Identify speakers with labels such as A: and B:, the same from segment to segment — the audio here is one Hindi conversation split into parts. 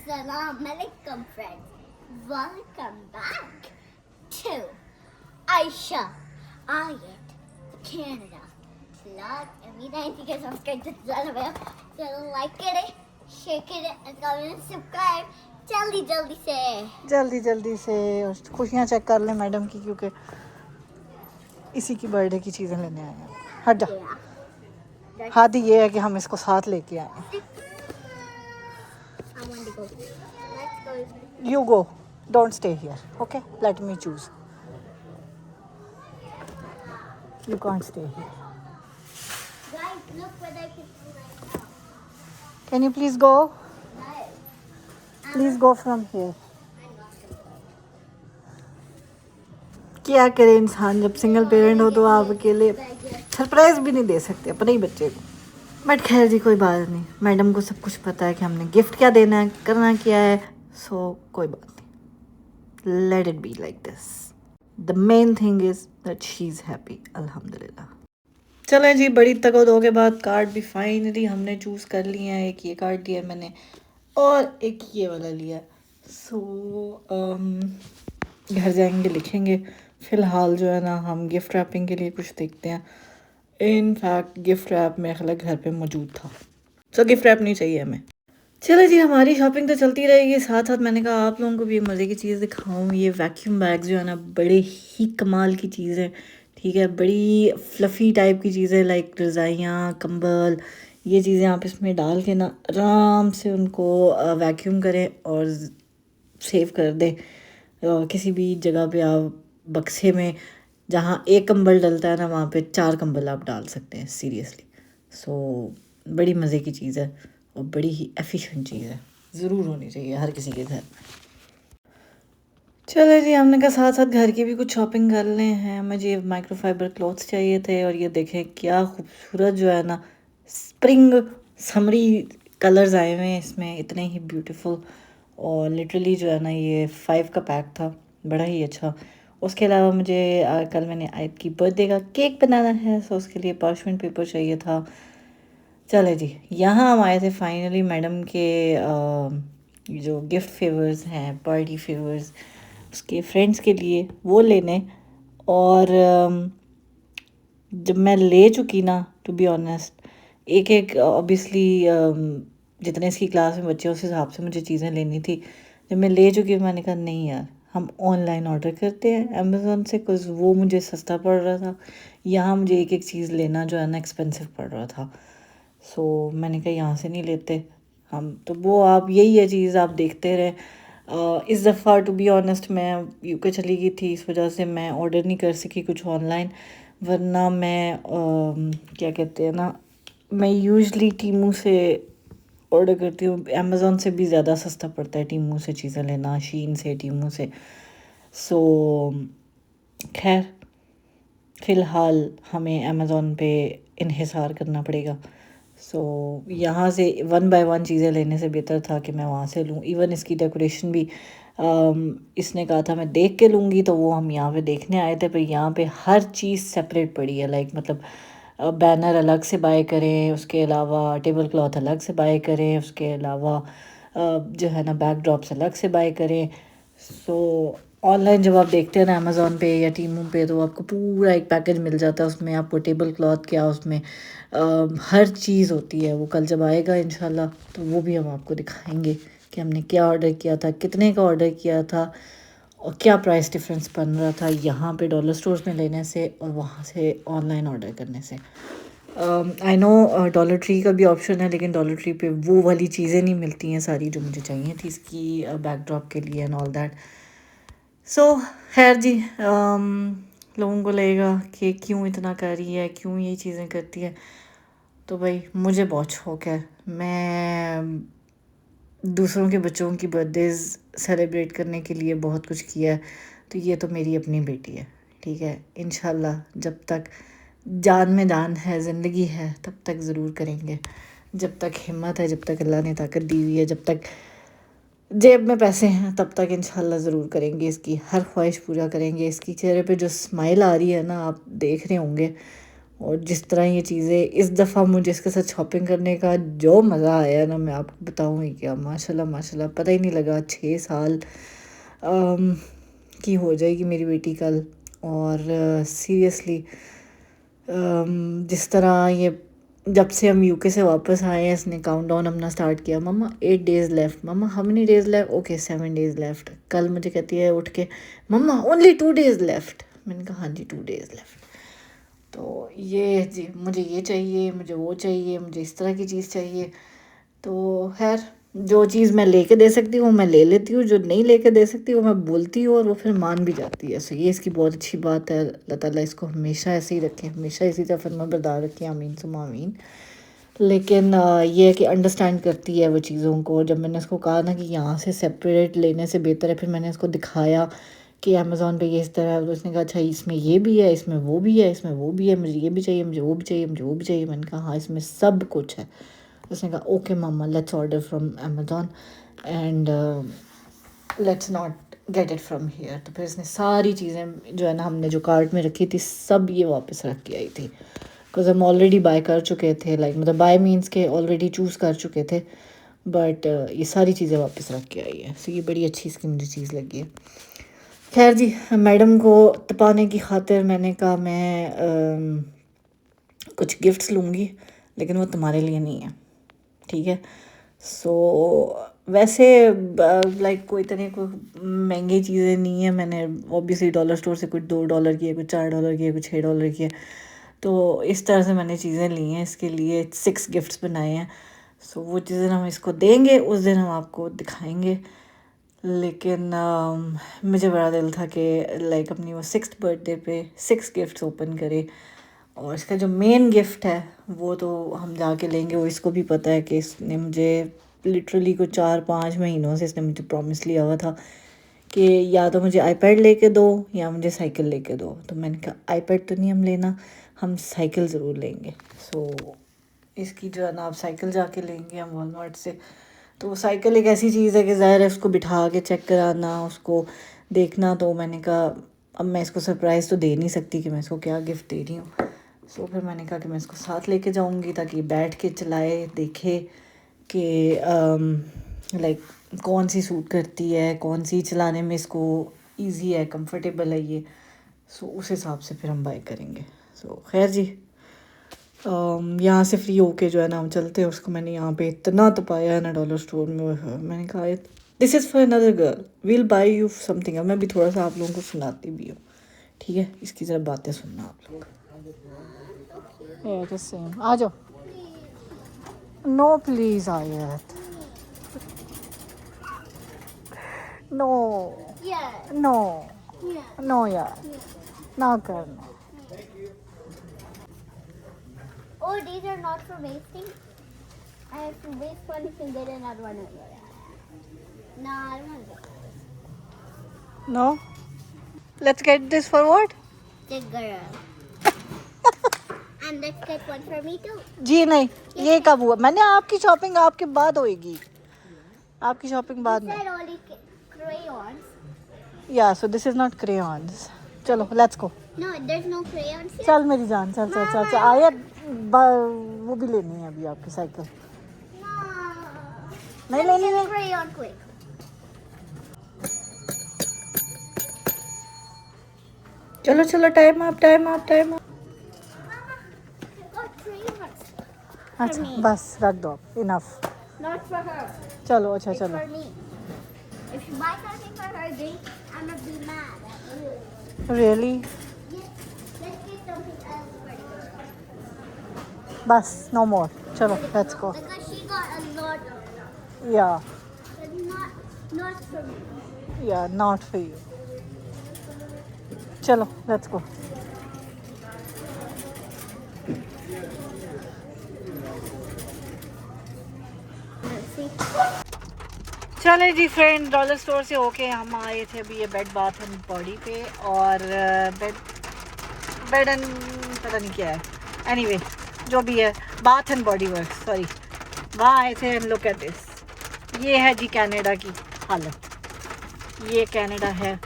A: Assalamu alaikum friends. Welcome back to Aisha Ayat Canada vlog. उम्मीद है कि कैसे सब्सक्राइब चलो लाइक करें, शेयर करें and comment सब्सक्राइब
B: जल्दी से। और खुशियाँ चेक कर लें मैडम की, क्योंकि इसी की बर्थडे की चीज़ें लेने आए हैं। हट जा। हाथ ही ये है कि हम इसको साथ लेके आए हैं। You go. Don't stay here. Okay? Let me choose. You can't stay here.
A: Guys, look what I can do right now.
B: Can you please go?
A: No.
B: Please go from here. क्या करे इंसान, जब सिंगल पेरेंट हो तो आप अकेले सरप्राइज भी नहीं दे सकते अपने ही बच्चे को। बट खैर जी, कोई बात नहीं, मैडम को सब कुछ पता है कि हमने गिफ्ट क्या देना है, करना क्या है। सो कोई बात नहीं, let it be like this. The main thing is that she is happy, अल्हम्दुलिल्लाह। चलें जी, बड़ी तगदो के बाद कार्ड भी फाइनली हमने चूज़ कर लिया है। एक ये कार्ड दिया मैंने और एक ये वाला लिया। सो घर जाएंगे लिखेंगे। फ़िलहाल जो है ना, हम गिफ्ट रैपिंग के लिए कुछ देखते हैं। इनफैक्ट गिफ्ट रैप मेरे ख्याल घर पे मौजूद था, सो गिफ्ट रैप नहीं चाहिए हमें। चलो जी, हमारी शॉपिंग तो चलती रहेगी, साथ साथ मैंने कहा आप लोगों को भी मज़े की चीज़ दिखाऊं। ये वैक्यूम बैग्स जो है ना, बड़े ही कमाल की चीज़ है। ठीक है, बड़ी फ्लफ़ी टाइप की चीज़ें, लाइक रज़ाइयाँ, कंबल, ये चीज़ें आप इसमें डाल के ना आराम से उनको वैक्यूम करें और सेव कर दें किसी भी जगह पे। आप बक्से में जहाँ एक कंबल डलता है ना, वहाँ पे 4 कंबल आप डाल सकते हैं, सीरियसली। सो बड़ी मज़े की चीज़ है और बड़ी ही एफिशिएंट चीज़ है, ज़रूर होनी चाहिए हर किसी के घर। चलो जी, हमने कहा साथ साथ घर की भी कुछ शॉपिंग कर लें हैं। मुझे माइक्रोफाइबर क्लॉथ्स चाहिए थे और ये देखें क्या खूबसूरत जो है ना, स्प्रिंग समरी कलर्स आए हुए हैं इसमें, इतने ही ब्यूटीफुल। और लिटरली जो है ना, ये 5 का पैक था, बड़ा ही अच्छा। उसके अलावा मुझे कल मैंने आयत की बर्थडे का केक बनाना है, सो उसके लिए पार्चमेंट पेपर चाहिए था। चले जी, यहाँ हम आए थे फाइनली मैडम के जो गिफ्ट फेवर्स हैं, पार्टी फेवर्स, उसके फ्रेंड्स के लिए वो लेने। और जब मैं ले चुकी ना, टू बी ऑनेस्ट, एक एक ऑब्वियसली जितने इसकी क्लास में बच्चे उस हिसाब से मुझे चीज़ें लेनी थी। जब मैं ले चुकी मैंने कहा नहीं यार, हम ऑनलाइन ऑर्डर करते हैं अमेज़ोन से, कुछ वो मुझे सस्ता पड़ रहा था। यहाँ मुझे एक एक चीज़ लेना जो है ना एक्सपेंसिव पड़ रहा था। सो मैंने कहा यहाँ से नहीं लेते हम तो। वो आप यही है चीज़, आप देखते रहे। इस दफ़ा टू बी ऑनेस्ट मैं यूके चली गई थी, इस वजह से मैं ऑर्डर नहीं कर सकी कुछ ऑनलाइन। वरना मैं क्या कहते हैं ना, मैं यूजुअली टीमू से ऑर्डर करती हूँ। अमेज़ोन से भी ज़्यादा सस्ता पड़ता है टीमू से चीज़ें लेना, शीन से, टीमू से। सो खैर, फ़िलहाल हमें अमेज़ोन पे इन्हिसार करना पड़ेगा। सो यहाँ से 1 बाय 1 चीज़ें लेने से बेहतर था कि मैं वहाँ से लूँ। इवन इसकी डेकोरेशन भी इसने कहा था मैं देख के लूँगी, तो वो हम यहाँ पे देखने आए थे। पर यहाँ पे हर चीज़ सेपरेट पड़ी है, लाइक मतलब बैनर अलग से बाय करें, उसके अलावा टेबल क्लॉथ अलग से बाय करें, उसके अलावा जो है ना बैकड्रॉप्स अलग से बाय करें। सो ऑनलाइन जब आप देखते हैं ना अमेज़ोन पे या टीमू पे, तो आपको पूरा एक पैकेज मिल जाता है, उसमें आपको टेबल क्लॉथ क्या, उसमें हर चीज़ होती है। वो कल जब आएगा इंशाल्लाह तो वो भी हम आपको दिखाएंगे कि हमने क्या ऑर्डर किया था, कितने का ऑर्डर किया था और क्या प्राइस डिफरेंस बन रहा था यहाँ पे डॉलर स्टोर्स में लेने से और वहाँ से ऑनलाइन ऑर्डर करने से। आई नो डॉलर ट्री का भी ऑप्शन है, लेकिन डॉलर ट्री पे वो वाली चीज़ें नहीं मिलती हैं सारी जो मुझे चाहिए थी इसकी बैकड्रॉप के लिए एंड ऑल दैट। सो खैर जी, लोगों को लगेगा कि क्यों इतना कर रही है, क्यों ये चीज़ें करती है। तो भाई मुझे बहुत शौक़ है, मैं दूसरों के बच्चों की बर्थडेज़ सेलिब्रेट करने के लिए बहुत कुछ किया है। तो ये तो मेरी अपनी बेटी है, ठीक है। इंशाल्लाह जब तक जान में जान है, ज़िंदगी है, तब तक ज़रूर करेंगे। जब तक हिम्मत है, जब तक अल्लाह ने ताकत दी हुई है, जब तक जेब में पैसे हैं, तब तक इंशाल्लाह ज़रूर करेंगे। इसकी हर ख्वाहिश पूरा करेंगे। इसकी चेहरे पे जो स्माइल आ रही है ना, आप देख रहे होंगे, और जिस तरह ये चीज़ें इस दफ़ा मुझे इसके साथ शॉपिंग करने का जो मज़ा आया ना, मैं आपको बताऊँ ही क्या। माशाल्लाह माशाल्लाह, पता ही नहीं लगा 6 साल की हो जाएगी मेरी बेटी कल। और सीरियसली जिस तरह ये जब से हम यूके से वापस आए हैं, इसने काउंटडाउन अपना स्टार्ट किया। Mamma 8 days left, mamma how many days left, okay 7 days left. कल मुझे कहती है उठ के, मम्मा ओनली 2 डेज़ लेफ्ट। मैंने कहा हाँ जी 2 डेज़ लेफ्ट। तो ये जी, मुझे ये चाहिए, मुझे वो चाहिए, मुझे इस तरह की चीज़ चाहिए। तो खैर जो चीज़ मैं लेके दे सकती हूँ मैं ले लेती हूँ, जो नहीं लेके दे सकती वो मैं बोलती हूँ और वो फिर मान भी जाती है। सो ये इसकी बहुत अच्छी बात है। अल्लाह ताला इसको हमेशा ऐसे ही रखे, हमेशा इसी तरह फरमाबरदार रखे, आमीन सुम्मा आमीन। लेकिन ये है कि अंडरस्टैंड करती है वो चीज़ों को। जब मैंने इसको कहा ना कि यहाँ से सेपरेट लेने से बेहतर है, फिर मैंने इसको दिखाया कि अमेज़ॉन पे ये इस तरह है, तो उसने कहा अच्छा इसमें ये भी है, इसमें वो भी है, इसमें वो भी है, मुझे ये भी चाहिए, मुझे वो भी चाहिए, मुझे वो भी चाहिए। मैंने कहा हाँ इसमें सब कुछ है। उसने कहा okay mamma let's order from Amazon and let's not get it from here. तो फिर इसने सारी चीज़ें जो है ना हमने जो कार्ट में रखी थी सब ये वापस रख के आई थी। बिकॉज हम ऑलरेडी बाय कर चुके थे, लाइक मतलब बाय मीन्स के ऑलरेडी चूज़ कर चुके थे। बट ये सारी चीज़ें वापस रख के आई है। सो ये बड़ी अच्छी इसकी मुझे चीज़ लगी है। खैर जी, मैडम को तपाने की खातिर मैंने कहा मैं कुछ गिफ्ट्स लूँगी, लेकिन वो तुम्हारे लिए नहीं है, ठीक है। सो वैसे लाइक कोई तरह कोई महंगी चीज़ें नहीं है। मैंने ऑब्वियसली डॉलर स्टोर से कुछ $2 की है, कुछ $4 की है, कुछ $6 की है। तो इस तरह से मैंने चीज़ें ली हैं इसके लिए, 6 गिफ्ट्स बनाए हैं। सो वो जिस दिन हम इसको देंगे उस दिन हम आपको दिखाएंगे। लेकिन मुझे बड़ा दिल था कि लाइक अपनी वो 6th बर्थडे पे 6 गिफ्ट्स ओपन करे। और इसका जो मेन गिफ्ट है वो तो हम जाके लेंगे। वो इसको भी पता है कि इसने मुझे लिटरली कुछ 4-5 महीनों से इसने मुझे प्रॉमिस लिया हुआ था कि या तो मुझे आईपैड लेके दो या मुझे साइकिल लेके दो। तो मैंने कहा आईपैड तो नहीं हम लेना, हम साइकिल ज़रूर लेंगे। सो इसकी जो है ना आप साइकिल जाके लेंगे हम वॉलमार्ट से। तो साइकिल एक ऐसी चीज़ है कि ज़ाहिर है उसको बिठा के चेक कराना, उसको देखना। तो मैंने कहा अब मैं इसको सरप्राइज़ तो दे नहीं सकती कि मैं इसको क्या गिफ्ट दे रही हूँ। सो फिर मैंने कहा कि मैं इसको साथ लेके जाऊँगी ताकि बैठ के चलाए, देखे कि लाइक कौन सी सूट करती है, कौन सी चलाने में इसको इजी है, कंफर्टेबल है ये। सो उस हिसाब से फिर हम बाय करेंगे। सो खैर जी, यहाँ से फ्री होके जो है ना हम चलते हैं। उसको मैंने यहाँ पे इतना तपाया है ना डॉलर स्टोर में। मैंने कहा this is for another girl, will buy you something. अब मैं भी थोड़ा सा आप लोगों को सुनाती भी हूँ, ठीक है। इसकी ज़रा बातें सुनना आप लोग। सेम आ जाओ। No please Ayat, no
A: Yeah.
B: No
A: Yeah.
B: No यार, ना करना।
A: Oh, these are not for wasting. I have to waste one. You can get another one over there. No, I don't want to get
B: no let's get this for what?
A: the girl. And let's get one for me too.
B: जी नहीं, ये कब हुआ? मैंने आपकी शॉपिंग आपके बाद होएगी, आपकी शॉपिंग बाद
A: You
B: में।
A: said only crayons.
B: या so this is not crayons. चलो let's go.
A: No, there's no crayons here.
B: चल मेरी जान, चल चल चल चल। आयत वो भी लेनी है अभी आपकी साइकिल।
A: No.
B: नहीं
A: Let me
B: लेनी
A: get
B: है।
A: a crayon quick.
B: चलो चलो, time up time up time up.
A: Mama, I got crayons.
B: अच्छा
A: me.
B: बस रख दो, इनफ।
A: Not for her.
B: चलो अच्छा
A: It's
B: चलो।
A: for me. If you buy something for her, then I'm gonna be mad at you.
B: Really?
A: Yes. Let's get something else for her.
B: बस नो मोर, चलो let's go.
A: Because she got a lot of stuff.
B: या
A: But not for me.
B: या नॉट फॉर यू। चलो लेट्स गो।
A: Let's see.
B: चले जी फ्रेंड, डॉलर स्टोर से होके हम आए थे अभी ये बेड बाथ एंड बॉडी पे। और बेड एंड पता नहीं क्या है, एनीवे जो भी है, bath and body work, sorry. वहाँ आए थे। लुक एट दिस, ये है जी कनाडा की हालत। ये कनाडा है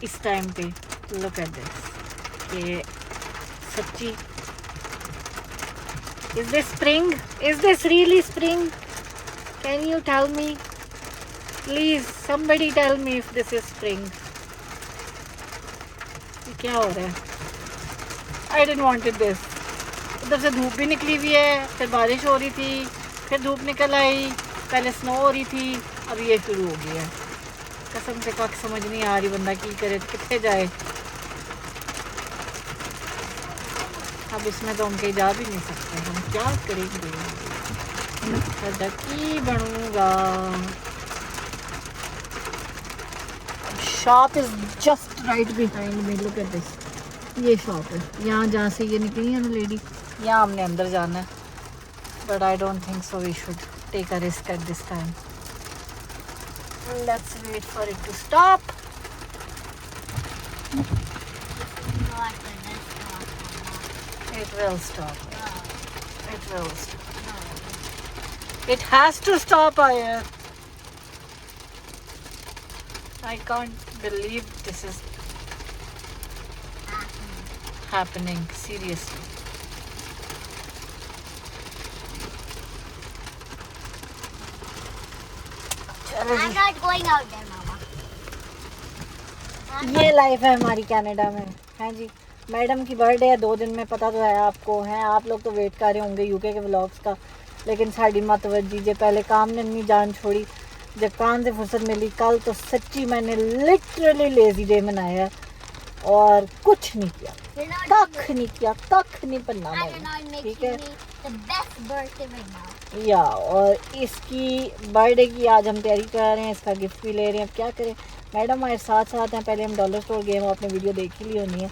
B: इस टाइम पे। लुक एट दिस, ये सच्ची Is this spring? Is this really spring? Can you tell me? Please, somebody tell me if this is spring. ये क्या हो रहा है? I didn't wanted this. उधर से धूप भी निकली हुई है, फिर बारिश हो रही थी, फिर धूप निकल आई, पहले स्नो हो रही थी, अब ये शुरू हो गया है। कसम से कख समझ नहीं आ रही, बंदा की करे, कितने जाए। अब इसमें तो हम कहीं जा भी नहीं सकते, हम क्या करेंगे? की बनूंगा। Shop is just right behind me, look at this. ये शॉप है, यहाँ जहाँ से ये निकली है ना लेडी, यहाँ हमने अंदर जाना है, but I don't think so we should take a risk at this time. Let's wait for it to stop. It will stop. It will stop. It has to stop, Ayar. I can't believe this is happening. Seriously.
A: I'm not going out there, Mama.
B: ये लाइफ है हमारी कनाडा में, हैं जी। मैडम की बर्थडे है 2 दिन में, पता तो है आपको, हैं आप लोग तो वेट कर रहे होंगे यूके के व्लॉग्स का, लेकिन साड़ी मत वजीजे, पहले काम ने नहीं जान छोड़ी। जब काम से फुर्सत मिली, कल तो सच्ची मैंने लिटरली लेजी डे मनाया है और कुछ नहीं किया, कख नहीं किया, कख नहीं बनना मैंने, ठीक है। या और इसकी बर्थडे की आज हम तैयारी कर रहे हैं, इसका गिफ्ट भी ले रहे हैं। अब क्या करें, मैडम हमारे साथ साथ हैं। पहले हम डॉलर स्टोर गए, वो आपने वीडियो देख ही ली होनी है।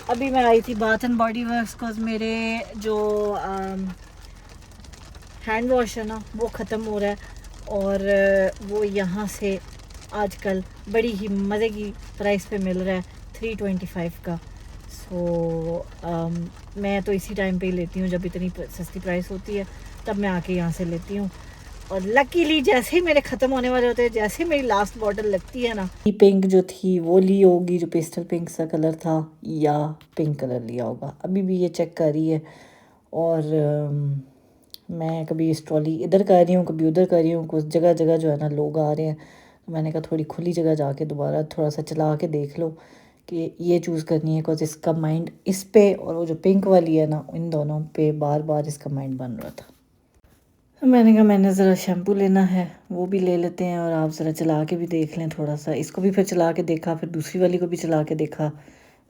B: अभी मैं आई थी bath and body works, because मेरे जो हैंड वॉश है ना वो ख़त्म हो रहा है, और वो यहाँ से आजकल बड़ी ही मज़े की प्राइस पे मिल रहा है, 325 का। सो मैं तो इसी टाइम पे ही लेती हूँ, जब इतनी सस्ती प्राइस होती है तब मैं आके यहाँ से लेती हूँ। और लकीली जैसे ही मेरे ख़त्म होने वाले होते हैं, जैसे ही मेरी लास्ट बॉटल लगती है ना, ये पिंक जो थी वो ली होगी, जो पेस्टल पिंक सा कलर था, या पिंक कलर लिया होगा। अभी भी ये चेक कर रही है, और मैं कभी इस ट्रॉली इधर कर रही हूँ, कभी उधर कर रही हूँ। कुछ जगह जगह जो है ना लोग आ रहे हैं, तो मैंने कहा थोड़ी खुली जगह जाके दोबारा थोड़ा सा चला के देख लो कि ये चूज़ करनी है, बिकॉज इसका माइंड इस पे और वो जो पिंक वाली है ना, इन दोनों पे बार बार इसका माइंड बन रहा था। तो मैंने कहा मैंने ज़रा शैम्पू लेना है, वो भी ले लेते हैं, और आप ज़रा चला के भी देख लें थोड़ा सा। इसको भी फिर चला के देखा, फिर दूसरी वाली को भी चला के देखा।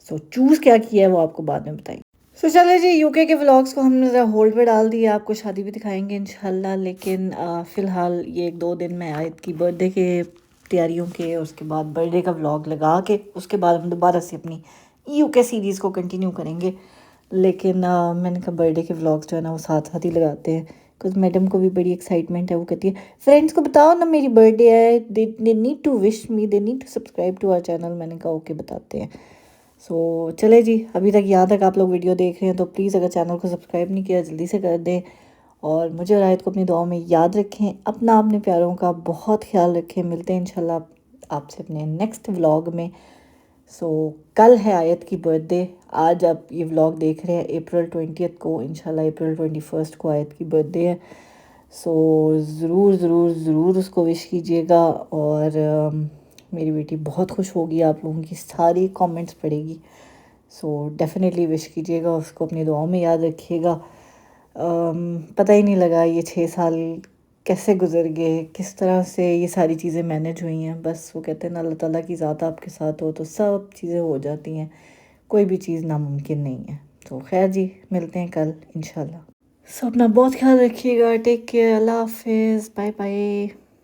B: सो चूज़ क्या किया है वो आपको बाद में बताएंगे। सो चले जी, यूके के व्लॉग्स को हमने ज़रा होल्ड पे डाल दिया, आपको शादी भी दिखाएंगे इंशाल्लाह, लेकिन फ़िलहाल ये 1-2 दिन में आयत की बर्थडे के तैयारियों के, उसके बाद बर्थडे का व्लॉग लगा के उसके बाद हम दोबारा से अपनी यूके सीरीज़ को कंटिन्यू करेंगे। लेकिन मैंने कहा बर्थडे के व्लॉग्स जो है ना वो साथ साथ ही लगाते हैं, बिकॉज मैडम को भी बड़ी एक्साइटमेंट है। वो कहती है फ्रेंड्स को बताओ ना मेरी बर्थडे है, they need to wish me, they need to subscribe to our channel. मैंने कहा ओके बताते हैं। सो चले जी, अभी तक यहाँ तक आप लोग वीडियो देख रहे हैं तो प्लीज़ अगर चैनल को सब्सक्राइब नहीं किया जल्दी से कर दें, और मुझे और आयत को अपनी दुआओं में याद रखें। अपना अपने प्यारों का बहुत ख्याल रखें। मिलते हैं इंशाल्लाह आपसे अपने नेक्स्ट व्लॉग में। सो कल है आयत की बर्थडे। आज आप ये व्लॉग देख रहे हैं अप्रैल 20 को, इंशाल्लाह अप्रैल 21 को आयत की बर्थडे है। सो ज़रूर ज़रूर ज़रूर उसको विश कीजिएगा, और मेरी बेटी बहुत खुश होगी, आप लोगों की सारी कमेंट्स पढ़ेगी। सो डेफिनेटली विश कीजिएगा उसको, अपनी दुआओं में याद रखिएगा। पता ही नहीं लगा ये 6 साल कैसे गुजर गए, किस तरह से ये सारी चीज़ें मैनेज हुई हैं। बस वो कहते हैं ना, अल्लाह ताला की ज़ात आपके साथ हो तो सब चीज़ें हो जाती हैं, कोई भी चीज़ नामुमकिन नहीं है। तो खैर जी, मिलते हैं कल इंशाल्लाह। सो अपना बहुत ख्याल रखिएगा, टेक केयर, अल्लाह हाफिज़, बाय बाय।